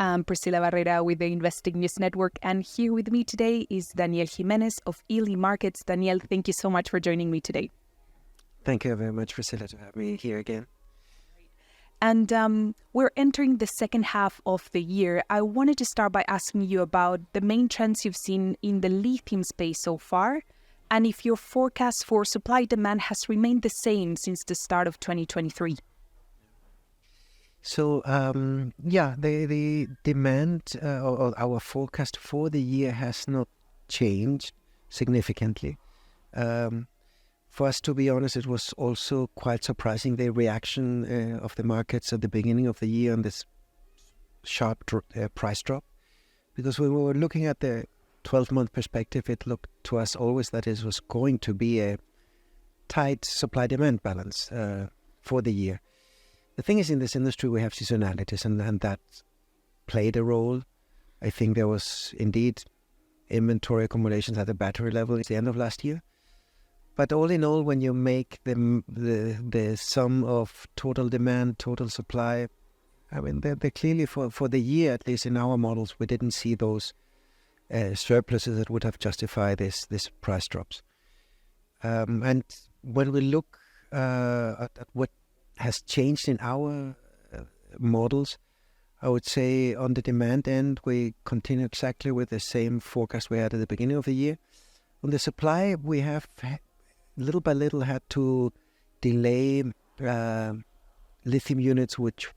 I'm Priscilla Barrera with the Investing News Network, and here with me today is Daniel Jimenez of Ely Markets. Daniel, thank you so much for joining me today. Thank you very much, Priscilla, to have me here again. And we're entering the second half of the year. I wanted to start by asking you about the main trends you've seen in the lithium space so far, and if your forecast for supply-demand has remained the same since the start of 2023. So, the demand or our forecast for the year has not changed significantly. For us, to be honest, it was also quite surprising, the reaction of the markets at the beginning of the year on this sharp price drop. Because when we were looking at the 12-month perspective, it looked to us always that it was going to be a tight supply-demand balance for the year. The thing is, in this industry, we have seasonalities, and that played a role. I think there was indeed inventory accumulations at the battery level at the end of last year. But all in all, when you make the sum of total demand, total supply, I mean, they're clearly for the year, at least in our models, we didn't see those surpluses that would have justified this price drops. And when we look at what has changed in our models, I would say on the demand end, we continue exactly with the same forecast we had at the beginning of the year. On the supply, we have little by little had to delay lithium units which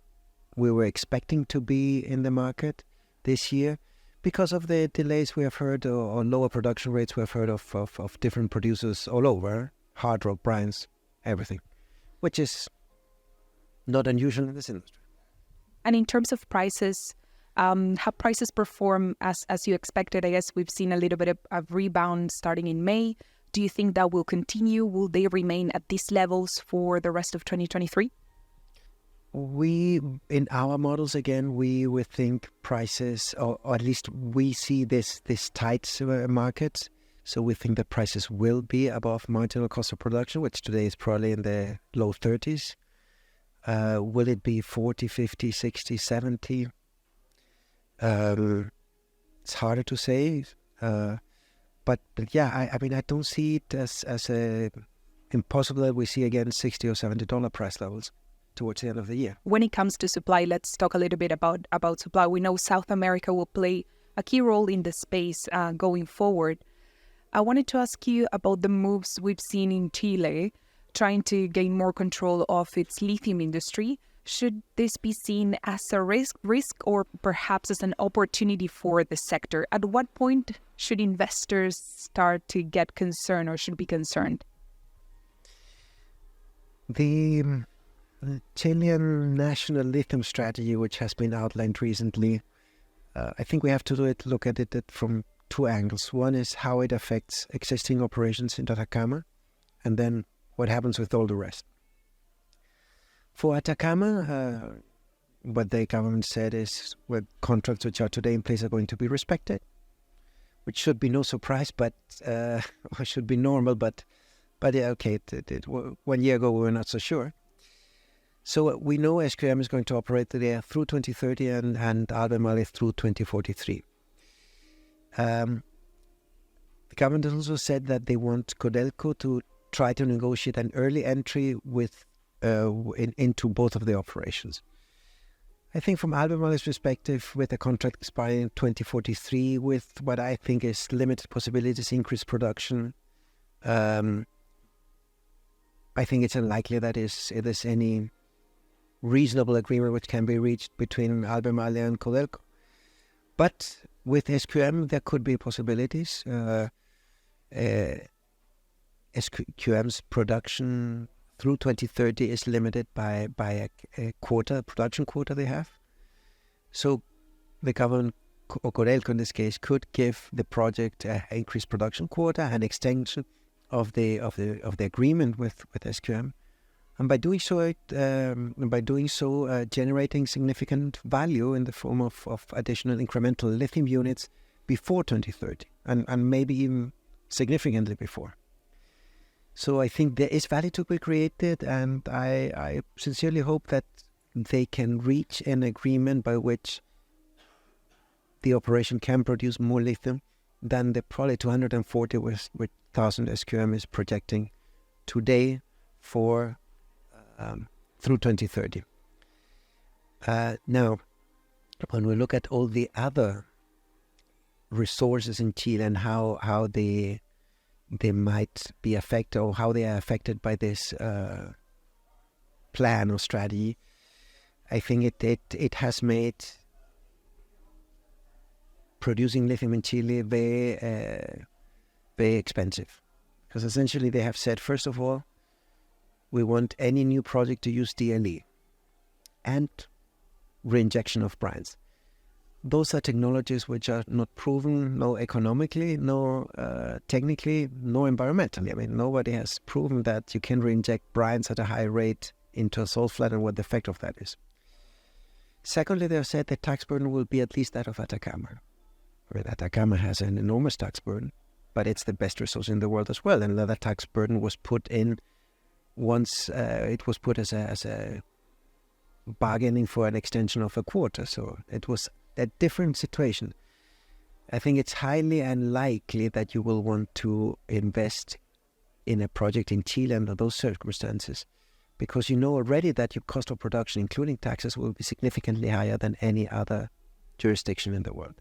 we were expecting to be in the market this year because of the delays we have heard or lower production rates we have heard of different producers all over, hard rock, brines, everything, which is not unusual in this industry. And in terms of prices, have prices performed as you expected? I guess we've seen a little bit of rebound starting in May. Do you think that will continue? Will they remain at these levels for the rest of 2023? We, in our models, again, we would think prices, or at least we see this tight market. So we think that prices will be above marginal cost of production, which today is probably in the low 30s. Will it be 40, 50, 60, 70? It's harder to say. But yeah, I mean, I don't see it as impossible that we see again $60 or $70 price levels towards the end of the year. When it comes to supply, let's talk a little bit about supply. We know South America will play a key role in the space going forward. I wanted to ask you about the moves we've seen in Chile, trying to gain more control of its lithium industry. Should this be seen as a risk or perhaps as an opportunity for the sector? At what point should investors start to get concerned or should be concerned? The Chilean national lithium strategy, which has been outlined recently, I think we have to look at it from two angles. One is how it affects existing operations in Atacama, and then what happens with all the rest. For Atacama, what the government said is what contracts which are today in place are going to be respected, which should be no surprise, but or should be normal. But yeah, okay. 1 year ago we were not so sure. So we know SQM is going to operate there through 2030 and Albemarle through 2043. The government also said that they want Codelco to try to negotiate an early entry with into both of the operations. I think from Albemarle's perspective, with the contract expiring in 2043, with what I think is limited possibilities, increased production, I think it's unlikely that there's any reasonable agreement which can be reached between Albemarle and Codelco. But with SQM, there could be possibilities. SQM's production through 2030 is limited by a production quota they have. So the government, or Codelco in this case, could give the project an increased production quota, an extension of the agreement with SQM, and by doing so, generating significant value in the form of additional incremental lithium units before 2030, and maybe even significantly before. So I think there is value to be created, and I sincerely hope that they can reach an agreement by which the operation can produce more lithium than the probably 240 with 1,000 SQM is projecting today for through 2030. Now, when we look at all the other resources in Chile and how they might be affected, or how they are affected by this plan or strategy, I think it has made producing lithium in Chile very expensive, because essentially they have said, first of all, we want any new project to use DLE and reinjection of brines. Those are technologies which are not proven, no economically, no technically, no environmentally. I mean, nobody has proven that you can reinject brines at a high rate into a salt flat and what the effect of that is. Secondly, they have said the tax burden will be at least that of Atacama. I mean, Atacama has an enormous tax burden, but it's the best resource in the world as well. And that tax burden was put in once it was put as a bargaining for an extension of a quota. So it was a different situation. I think it's highly unlikely that you will want to invest in a project in Chile under those circumstances, because you know already that your cost of production, including taxes, will be significantly higher than any other jurisdiction in the world.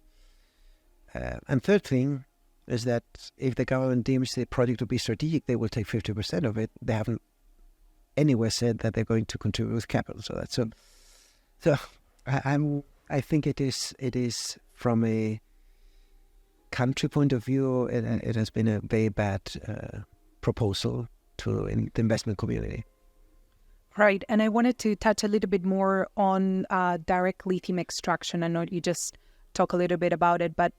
And third thing is that if the government deems the project to be strategic, they will take 50% of it. They haven't anywhere said that they're going to contribute with capital. I think it is from a country point of view, it has been a very bad proposal to the investment community. Right, and I wanted to touch a little bit more on direct lithium extraction. I know you just talk a little bit about it, but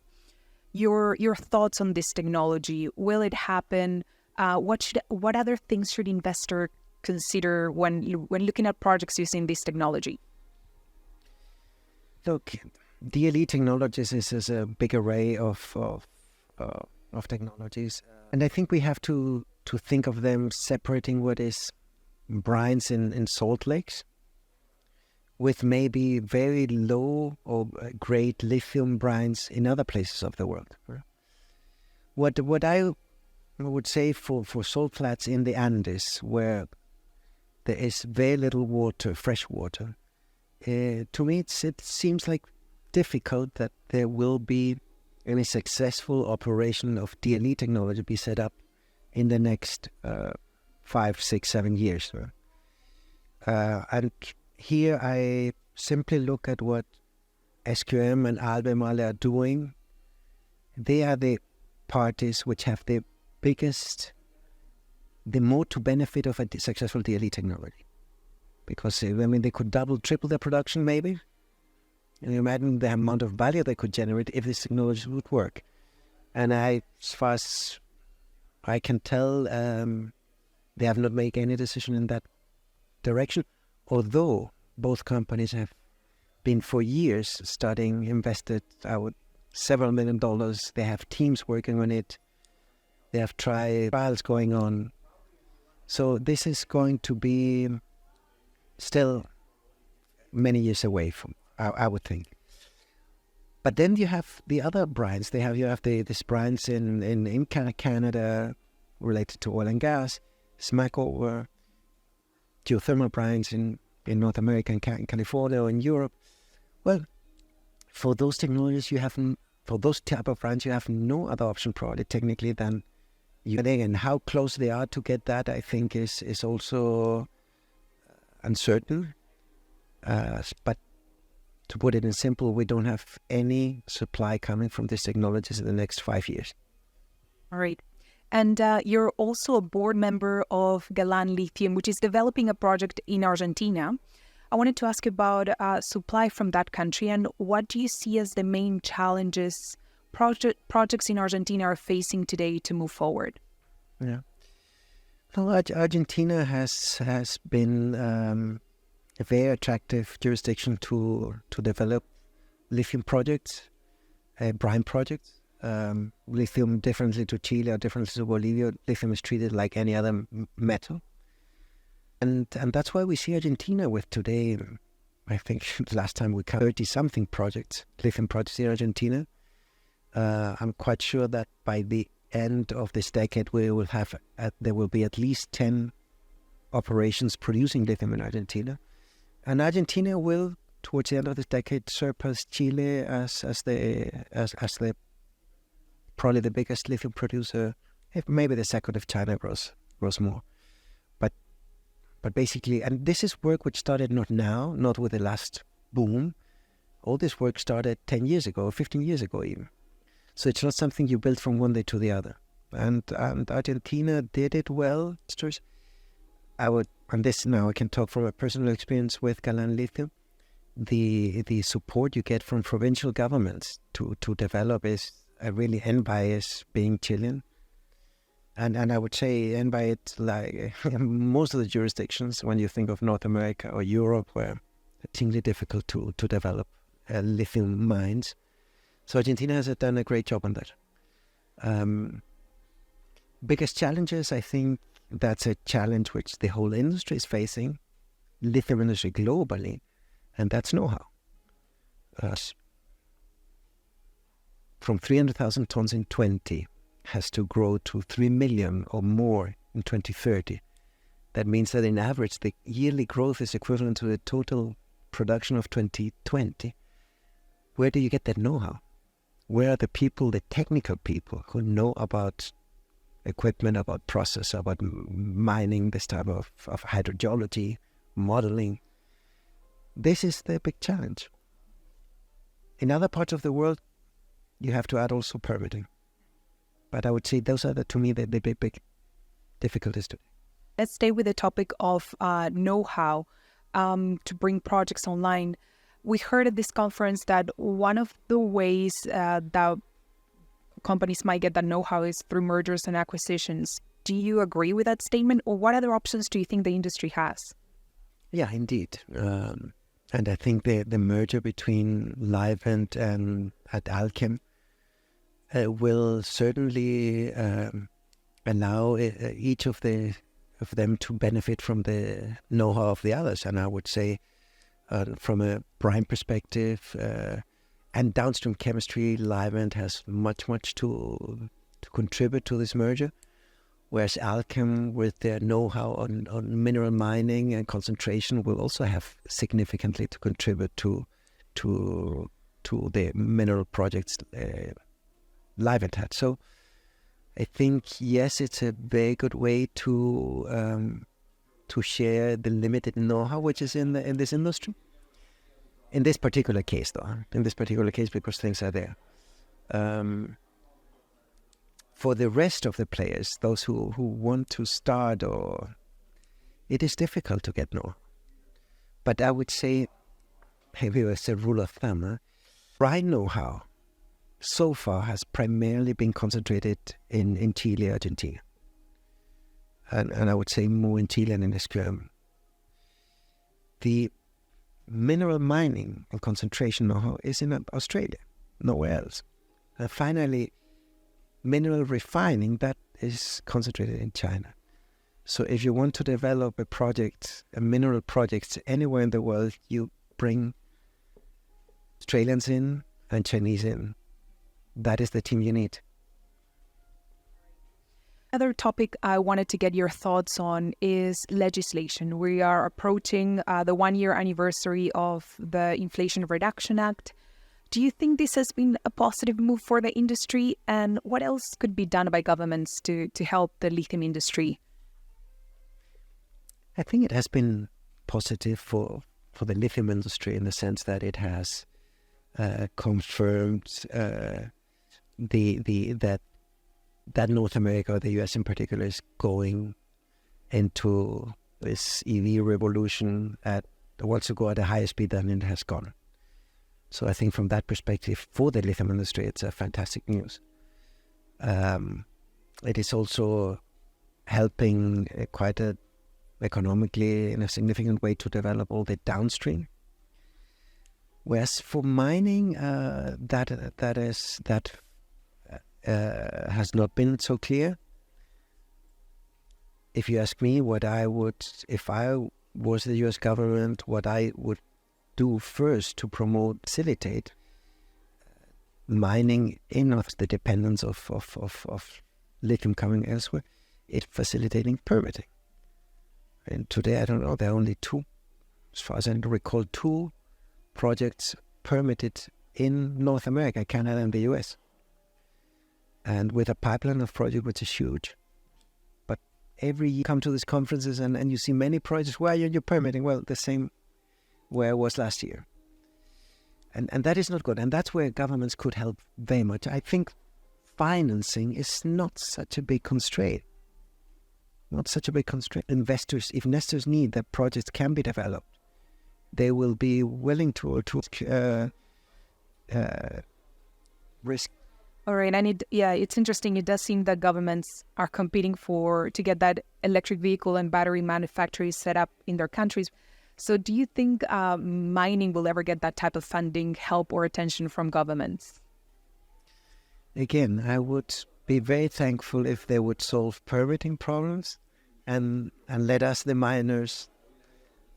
your thoughts on this technology. Will it happen? What other things should investor consider when looking at projects using this technology? Look, DLE technologies is a big array of technologies, and I think we have to think of them separating what is brines in salt lakes with maybe very low or great lithium brines in other places of the world. What I would say for salt flats in the Andes, where there is very little water, fresh water, to me it seems like difficult that there will be any successful operation of DLE technology be set up in the next 5, 6, 7 years. And here I simply look at what SQM and Albemarle are doing. They are the parties which have the more to benefit of a successful DLE technology. Because, I mean, they could double, triple their production maybe. And you imagine the amount of value they could generate if this technology would work. And as far as I can tell, they have not made any decision in that direction, although both companies have been for years invested several $1 million. They have teams working on it. They have trials going on. So this is going to be still many years away from, I would think. But then you have the other brines. You have these brines in Canada related to oil and gas, Smackover, geothermal brines in North America and California or in Europe. Well, for those technologies, for those type of brines, you have no other option probably technically than using. And how close they are to get that, I think, is also uncertain. But to put it in simple, we don't have any supply coming from these technologies in the next 5 years. All right. And you're also a board member of Galan Lithium, which is developing a project in Argentina. I wanted to ask about supply from that country, and what do you see as the main challenges projects in Argentina are facing today to move forward? Yeah. Well, Argentina has been a very attractive jurisdiction to develop lithium projects, brine projects. Lithium, differently to Chile or differently to Bolivia, lithium is treated like any other metal. And that's why we see Argentina with today I think last time we covered 30-something projects, lithium projects in Argentina. I'm quite sure that by the end of this decade, we will have there will be at least 10 operations producing lithium in Argentina, and Argentina will, towards the end of this decade, surpass Chile as the probably the biggest lithium producer, if maybe the second if China grows more. But basically, and this is work which started not with the last boom. All this work started 10 years ago, 15 years ago even. So it's not something you build from one day to the other. And Argentina did it well. On this now I can talk from a personal experience with Galan Lithium. The support you get from provincial governments to develop is really unbiased, being Chilean. And I would say unbiased, like most of the jurisdictions, when you think of North America or Europe, were extremely difficult to develop lithium mines. So Argentina has done a great job on that. Biggest challenges, I think that's a challenge which the whole industry is facing, lithium industry globally, and that's know-how. From 300,000 tons in 20 has to grow to 3 million or more in 2030. That means that in average, the yearly growth is equivalent to the total production of 2020. Where do you get that know-how? Where are the people, the technical people who know about equipment, about process, about mining, this type of hydrogeology, modeling? This is the big challenge. In other parts of the world, you have to add also permitting. But I would say those are, to me, the big difficulties today. Let's stay with the topic of know-how to bring projects online. We heard at this conference that one of the ways that companies might get that know-how is through mergers and acquisitions. Do you agree with that statement, or what other options do you think the industry has? Yeah, indeed. And I think the merger between Livent and Alchem will certainly allow each of them to benefit from the know-how of the others. And I would say from a brine perspective and downstream chemistry, Livent has much to contribute to this merger, whereas Alchem, with their know-how on mineral mining and concentration, will also have significantly to contribute to the mineral projects Livent had. So I think, yes, it's a very good way to share the limited know-how which is in this industry. In this particular case, because things are there. For the rest of the players, those who want to start, it is difficult to get know-how. But I would say, maybe as a rule of thumb, brine know-how so far has primarily been concentrated in Chile, Argentina. And I would say more in Chile and in Esquerra. The mineral mining and concentration know-how is in Australia, nowhere else. And finally, mineral refining, that is concentrated in China. So if you want to develop a mineral project anywhere in the world, you bring Australians in and Chinese in. That is the team you need. Another topic I wanted to get your thoughts on is legislation. We are approaching the 1-year anniversary of the Inflation Reduction Act. Do you think this has been a positive move for the industry? And what else could be done by governments to help the lithium industry? I think it has been positive for the lithium industry in the sense that it has confirmed that North America, or the US in particular, is going into this EV revolution wants to go at a higher speed than it has gone. So I think from that perspective, for the lithium industry, it's a fantastic news. It is also helping quite economically in a significant way to develop all the downstream. Whereas for mining, that has not been so clear. If you ask me what I would, if I was the US government, what I would do first to facilitate mining in the dependence of lithium coming elsewhere, it's facilitating permitting. And today, I don't know, there are only two, as far as I recall, two projects permitted in North America, Canada and the US. And with a pipeline of projects which is huge. But every year you come to these conferences and you see many projects. Why are you permitting? Well, the same where it was last year. And that is not good. And that's where governments could help very much. I think financing is not such a big constraint. Not such a big constraint. If investors need that projects can be developed, they will be willing to risk. All right, and it's interesting. It does seem that governments are competing to get that electric vehicle and battery manufacturers set up in their countries. So do you think mining will ever get that type of funding, help, or attention from governments? Again, I would be very thankful if they would solve permitting problems and let us, the miners,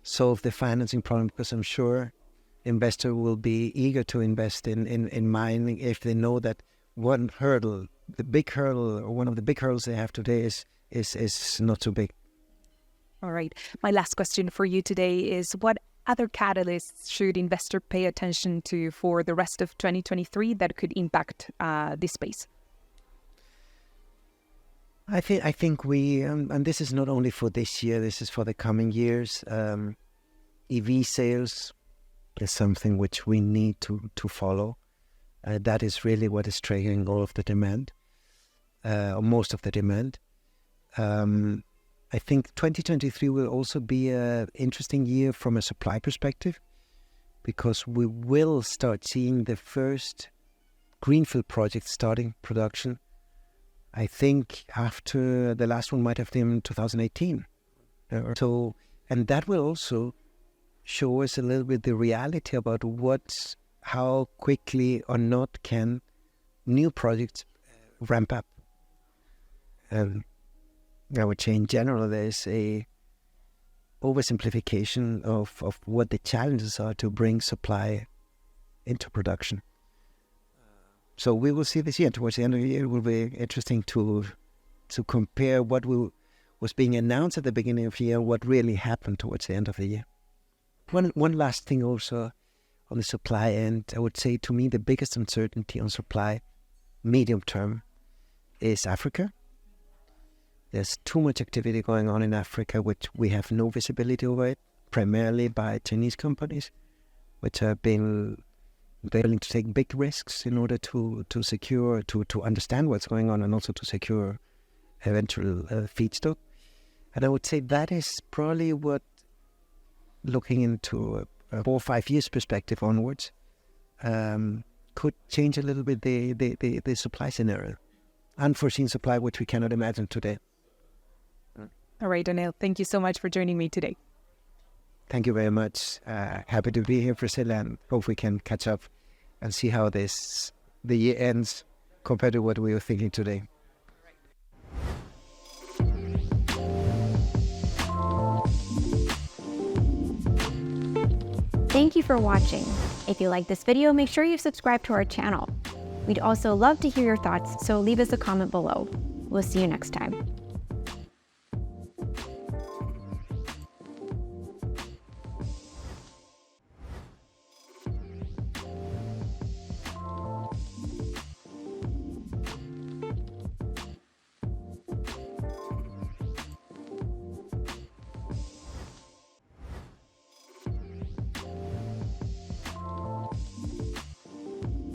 solve the financing problem, because I'm sure investors will be eager to invest in mining if they know that one of the big hurdles they have today is not so big. All right. My last question for you today is, what other catalysts should investor pay attention to for the rest of 2023 that could impact this space? I think we, and this is not only for this year, this is for the coming years. EV sales is something which we need to follow. That is really what is triggering all of the demand, or most of the demand. I think 2023 will also be an interesting year from a supply perspective, because we will start seeing the first greenfield projects starting production. I think after the last one might have been 2018. And that will also show us a little bit the reality about how quickly or not can new projects ramp up. I would say in general there's a oversimplification of what the challenges are to bring supply into production. So we will see this year. Towards the end of the year, it will be interesting to compare what was being announced at the beginning of the year, what really happened towards the end of the year. One last thing also on the supply end, I would say to me the biggest uncertainty on supply, medium term, is Africa. There's too much activity going on in Africa, which we have no visibility over it, primarily by Chinese companies, which have been willing to take big risks in order to secure, to understand what's going on, and also to secure eventual feedstock. And I would say that is probably what, looking into a 4 or 5 years perspective onwards, could change a little bit the supply scenario. Unforeseen supply, which we cannot imagine today. All right, Daniel, thank you so much for joining me today. Thank you very much. Happy to be here, Priscilla, and hope we can catch up and see how the year ends compared to what we were thinking today. Thank you for watching. If you like this video, make sure you subscribe to our channel. We'd also love to hear your thoughts, so leave us a comment below. We'll see you next time.